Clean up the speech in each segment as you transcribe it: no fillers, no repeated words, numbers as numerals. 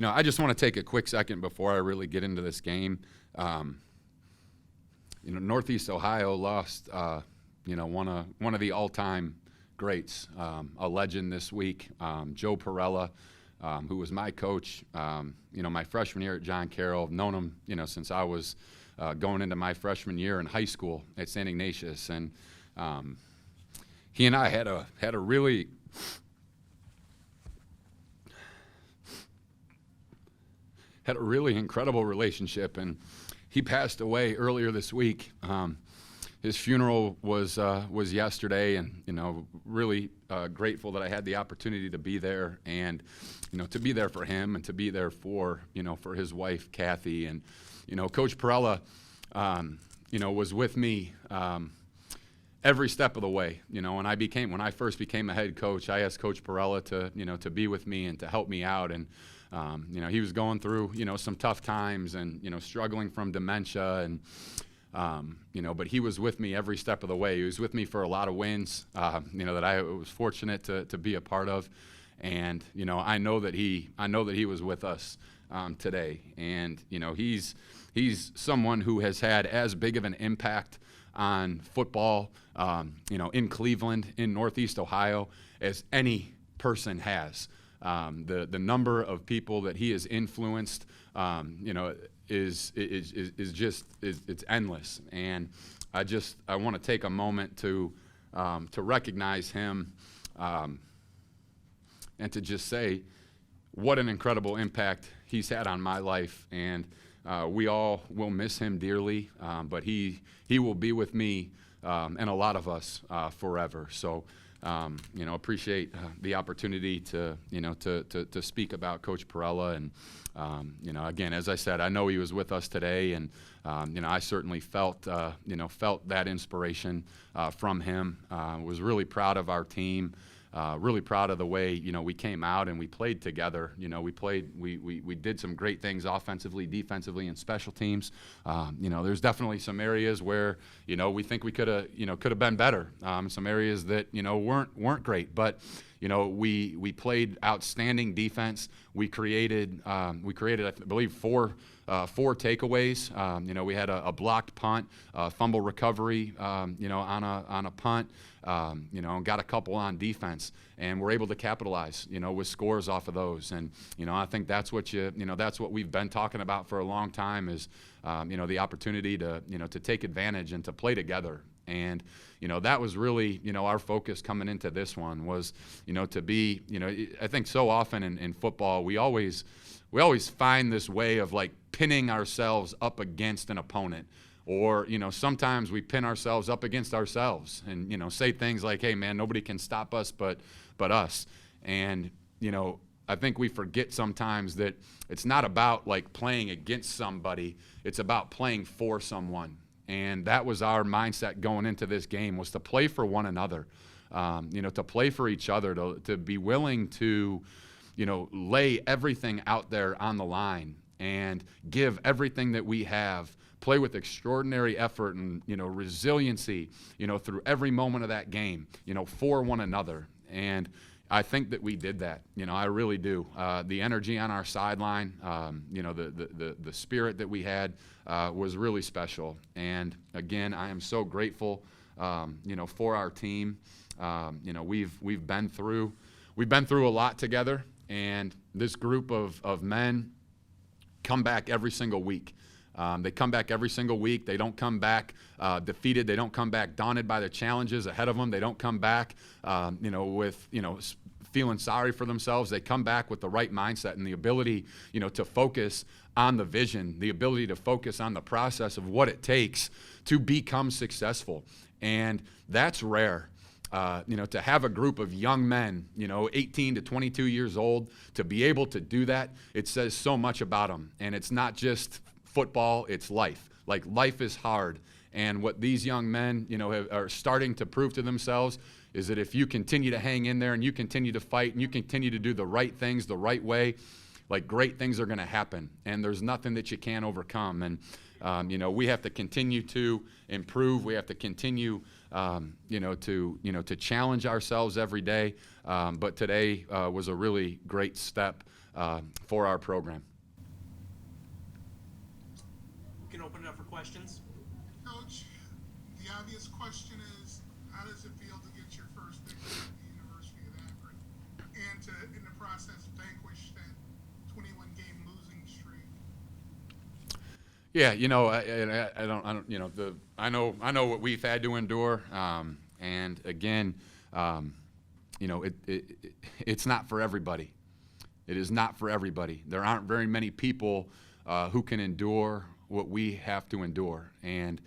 I just want to take a quick second before I really get into this game. Northeast Ohio lost, one of the all-time greats, a legend this week, Joe Perella, who was my coach, my freshman year at John Carroll. I've known him, since I was going into my freshman year in high school at St. Ignatius, and he and I had a really incredible relationship, and he passed away earlier this week. His funeral was yesterday, and really grateful that I had the opportunity to be there, and to be there for him, and to be there for his wife Kathy, and Coach Perella, was with me every step of the way. When I first became a head coach, I asked Coach Perella to be with me and to help me out, and he was going through some tough times, and struggling from dementia, and but he was with me every step of the way. He was with me for a lot of wins, that I was fortunate to be a part of, and I know that he was with us today, and he's someone who has had as big of an impact on football, in Cleveland, in Northeast Ohio, as any person has. The number of people that he has influenced, is it's endless, and I want to take a moment to recognize him, and to just say what an incredible impact he's had on my life, and we all will miss him dearly, but he will be with me and a lot of us forever. So. Appreciate the opportunity to speak about Coach Perella, and again, as I said, I know he was with us today, and I certainly felt that inspiration from him. Was really proud of our team. Really proud of the way we came out and we played together. We did some great things offensively, defensively, and special teams. There's definitely some areas where we think we could have been better. Some areas that weren't great, but we played outstanding defense. We created I believe four takeaways. We had a blocked punt, fumble recovery, on a punt. Got a couple on defense, and we're able to capitalize, with scores off of those. And, I think that's what that's what we've been talking about for a long time is, the opportunity to take advantage and to play together. And, that was really, our focus coming into this one was, to be, I think so often in football, we always find this way of like pinning ourselves up against an opponent. Or, sometimes we pin ourselves up against ourselves and, say things like, hey, man, nobody can stop us but us. And, I think we forget sometimes that it's not about, like, playing against somebody. It's about playing for someone. And that was our mindset going into this game, was to play for one another, to play for each other, to be willing to, lay everything out there on the line and give everything that we have. Play with extraordinary effort and, resiliency, through every moment of that game, for one another. And I think that we did that. I really do. The energy on our sideline, the spirit that we had was really special. And again, I am so grateful, for our team. We've been through a lot together, and this group of men come back every single week. They come back every single week. They don't come back defeated. They don't come back daunted by the challenges ahead of them. They don't come back, with, feeling sorry for themselves. They come back with the right mindset and the ability, to focus on the vision, the ability to focus on the process of what it takes to become successful. And that's rare. To have a group of young men, 18 to 22 years old, to be able to do that, it says so much about them. And it's not just football, it's life. Like, life is hard. And what these young men, are starting to prove to themselves is that if you continue to hang in there and you continue to fight and you continue to do the right things the right way, like, great things are going to happen. And there's nothing that you can't overcome. And We have to continue to improve. We have to continue, to challenge ourselves every day. But today was a really great step for our program. We can open it up for questions. Coach, the obvious question is, how does it feel to get your first victory at the University of Akron and to, in the process, vanquish that 21-game losing streak? Yeah, I know what we've had to endure, and again, it's not for everybody. It is not for everybody. There aren't very many people who can endure what we have to endure, and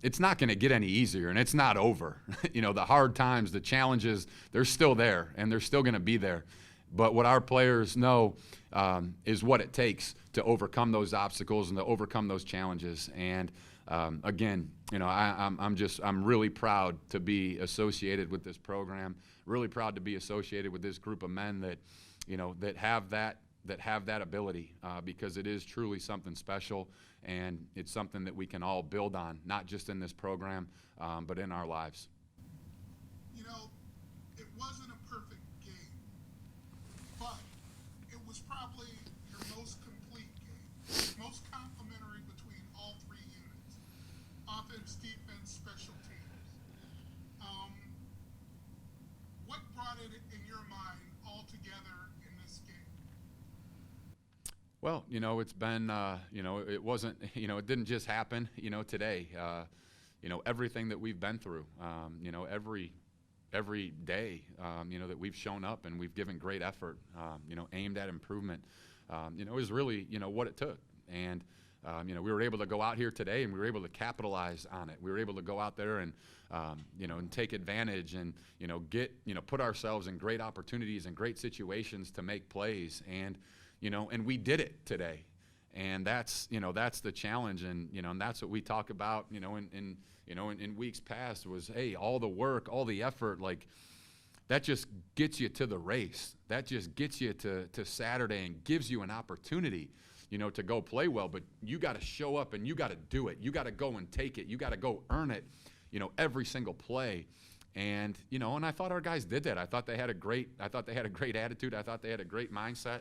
it's not going to get any easier, and it's not over. The hard times, the challenges, they're still there, and they're still going to be there. But what our players know is what it takes to overcome those obstacles and to overcome those challenges. And again, I'm really proud to be associated with this program. Really proud to be associated with this group of men that have that ability, because it is truly something special, and it's something that we can all build on, not just in this program, but in our lives. It wasn't a perfect game, but it was probably your most complete game, most complementary between all three units: offense, defense, special teams. What brought it in your mind all together in this game? Well, it's been, it wasn't, it didn't just happen, today. Everything that we've been through, every day, that we've shown up and we've given great effort, aimed at improvement, is really, what it took. And, we were able to go out here today and we were able to capitalize on it. We were able to go out there and, and take advantage and, put ourselves in great opportunities and great situations to make plays. And we did it today. And that's the challenge. And, and that's what we talk about, in weeks past was, hey, all the work, all the effort, like that just gets you to the race. That just gets you to Saturday and gives you an opportunity, to go play well. But you got to show up and you got to do it. You got to go and take it. You got to go earn it, every single play. And, and I thought our guys did that. I thought they had a great attitude. I thought they had a great mindset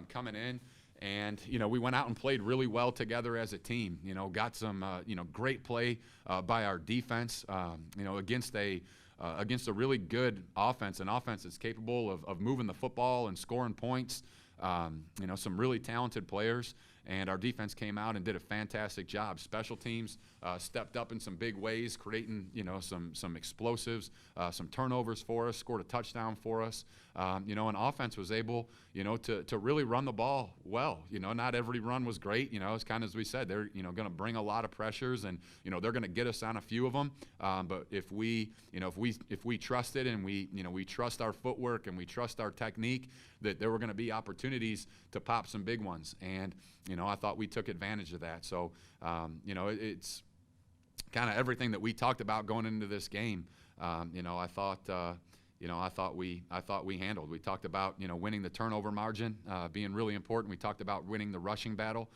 coming in. And, we went out and played really well together as a team. Got some, great play by our defense, against a really good offense, an offense that's capable of moving the football and scoring points. Some really talented players. And our defense came out and did a fantastic job. Special teams stepped up in some big ways, creating, some explosives, some turnovers for us, scored a touchdown for us. And offense was able, to really run the ball well. Not every run was great. It's kind of as we said, they're, going to bring a lot of pressures, and, they're going to get us on a few of them. But if we trust it and we trust our footwork and we trust our technique, that there were going to be opportunities to pop some big ones. And, I thought we took advantage of that. So, it's kind of everything that we talked about going into this game. I thought we handled. We talked about, winning the turnover margin, being really important. We talked about winning the rushing battle,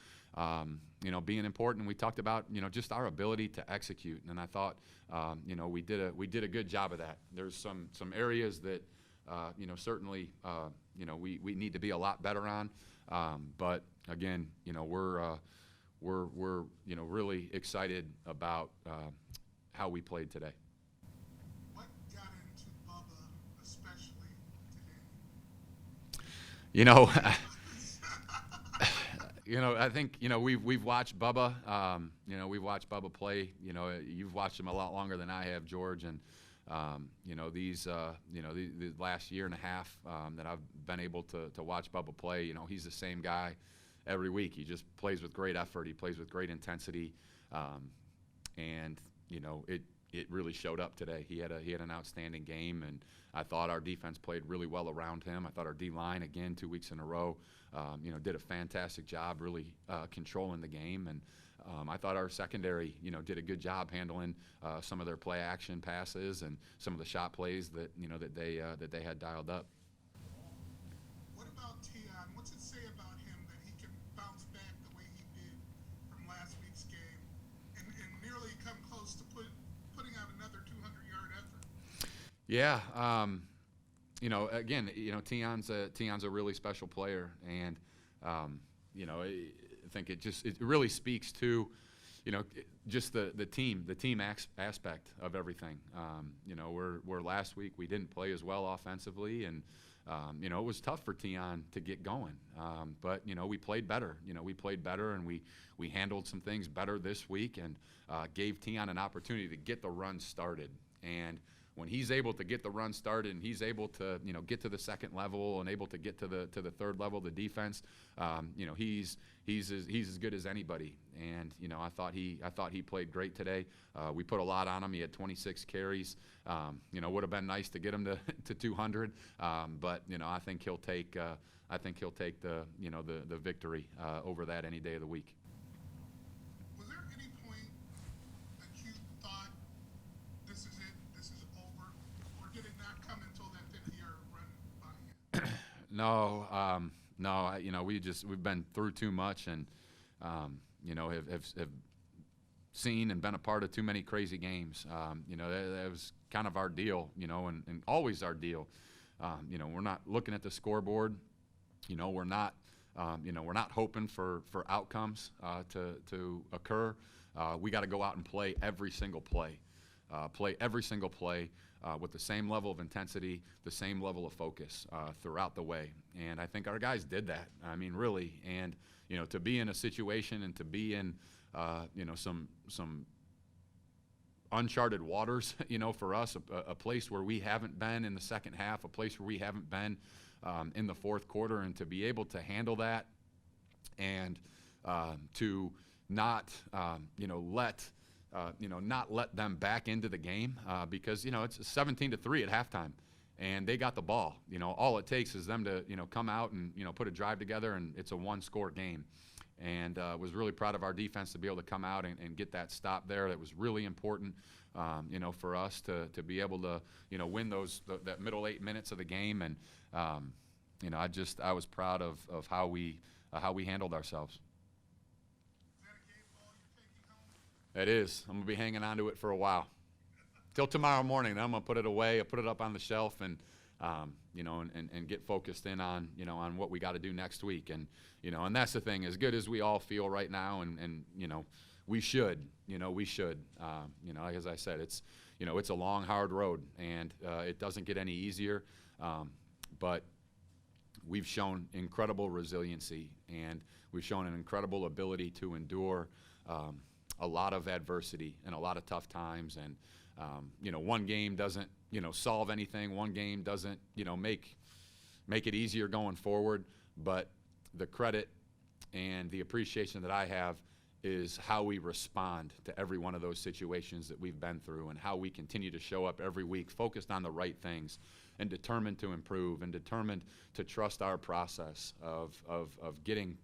being important. We talked about, just our ability to execute. And I thought, we did a good job of that. There's some areas that, certainly, we need to be a lot better on. But again, we're really excited about how we played today. What got into Bubba especially today? I think we've watched Bubba. We've watched Bubba play. You've watched him a lot longer than I have, George, and these last year and a half that I've been able to watch Bubba play. He's the same guy every week. He just plays with great effort. He plays with great intensity, and it really showed up today. He had an outstanding game, and I thought our defense played really well around him. I thought our D-line, again, 2 weeks in a row, did a fantastic job really controlling the game. And I thought our secondary, did a good job handling some of their play action passes and some of the shot plays that they had dialed up. What about Teon? What's it say about him that he can bounce back the way he did from last week's close to putting out another 200-yard effort. Yeah, again, Teon's a really special player, and I think it really speaks to, just the team aspect of everything. Where last week we didn't play as well offensively, and it was tough for Teon to get going. But we played better. And we handled some things better this week, and gave Teon an opportunity to get the run started. And when he's able to get the run started and he's able to, get to the second level and able to get to the third level, the defense, he's as good as anybody. And I thought he played great today. We put a lot on him. He had 26 carries. Would have been nice to get him to 200, but I think he'll take the victory over that any day of the week. Was there any point that you thought this is it, this is over, or did it not come until that 50-yard run by you? No. We've been through too much, and have seen and been a part of too many crazy games. That was kind of our deal, and always our deal. We're not looking at the scoreboard. We're not hoping for outcomes to occur. We got to go out and play every single play. With the same level of intensity, the same level of focus throughout the way. And I think our guys did that. I mean, really. And, to be in a situation and to be in, some uncharted waters, for us, a place where we haven't been in the second half, a place where we haven't been in the fourth quarter, and to be able to handle that and to not, not let them back into the game because, it's 17-3 at halftime, and they got the ball. All it takes is them to, come out and, put a drive together, and it's a one-score game. And was really proud of our defense to be able to come out and get that stop there. That was really important, for us to be able to, win that middle 8 minutes of the game. And, I was proud of how we handled ourselves. It is. I'm going to be hanging on to it for a while. Till tomorrow morning. Then I'm going to put it away. I'll put it up on the shelf and, and get focused in on, on what we got to do next week. And, and that's the thing. As good as we all feel right now, and we should, as I said, it's a long, hard road, and it doesn't get any easier. But we've shown incredible resiliency, and we've shown an incredible ability to endure a lot of adversity and a lot of tough times. And, one game doesn't, solve anything. One game doesn't, make it easier going forward. But the credit and the appreciation that I have is how we respond to every one of those situations that we've been through, and how we continue to show up every week focused on the right things and determined to improve and determined to trust our process of getting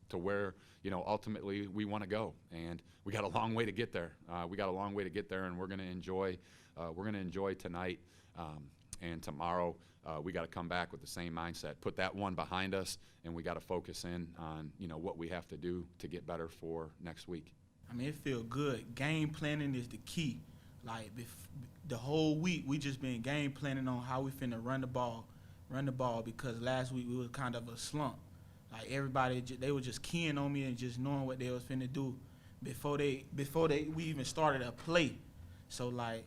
to where, ultimately we want to go. And we got a long way to get there. And we're going to enjoy tonight. And tomorrow we got to come back with the same mindset, put that one behind us, and we got to focus in on, what we have to do to get better for next week. I mean, it feels good. Game planning is the key. Like, the whole week we just been game planning on how we finna run the ball because last week we was kind of a slump. Like, everybody, they were just keying on me and just knowing what they was finna do before we even started a play. So, like,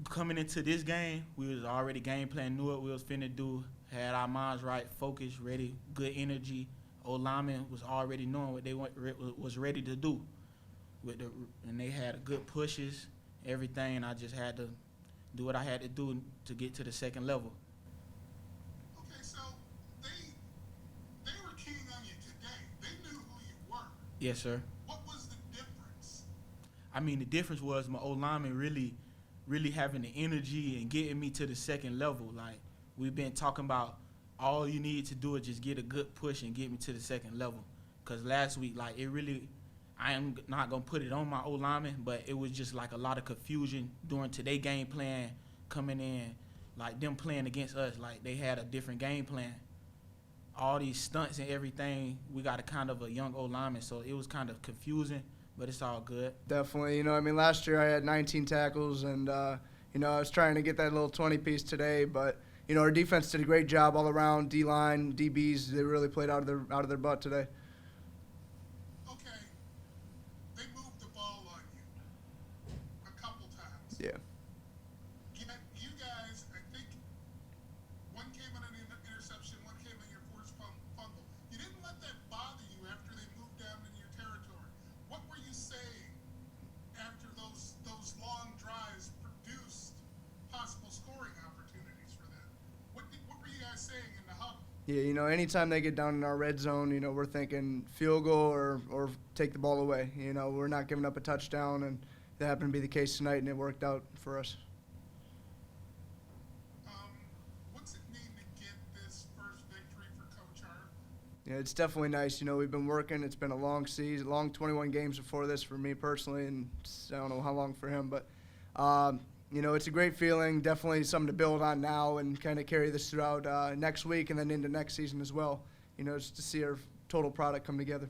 coming into this game, we was already game plan, knew what we was finna do, had our minds right, focused, ready, good energy. O-lineman was already knowing what they was ready to do. And they had good pushes, everything, and I just had to do what I had to do to get to the second level. Okay, so they were keying on you today. They knew who you were. Yes, sir. What was the difference? I mean, the difference was my O-lineman really having the energy and getting me to the second level. Like, we've been talking about all you need to do is just get a good push and get me to the second level. Because last week, like, I am not going to put it on my O-lineman, but it was just like a lot of confusion during today's game plan coming in, like them playing against us. Like, they had a different game plan. All these stunts and everything, we got a kind of a young O-lineman, so it was kind of confusing. but it's all good. Definitely. You know, I mean, last year I had 19 tackles, and, you know, I was trying to get that little 20-piece today, but, you know, our defense did a great job all around. D-line, DBs, they really played out of their butt today. Okay, they moved the ball on you a couple times. Yeah. Yet you guys, I think, one came on an interception, one came on your forced fumble. You didn't let that bother you after they moved down in your territory. What were you saying after those long drives produced possible scoring opportunities for them? What were you guys saying in the huddle? Yeah, you know, anytime they get down in our red zone, you know, we're thinking field goal or take the ball away. You know, we're not giving up a touchdown, and that happened to be the case tonight, and it worked out for us. What's it mean to get this first victory for Coach Arth? Yeah, it's definitely nice. You know, we've been working. It's been a long season, long 21 games before this for me personally, and I don't know how long for him. But, you know, it's a great feeling, definitely something to build on now and kind of carry this throughout next week and then into next season as well, you know, just to see our total product come together.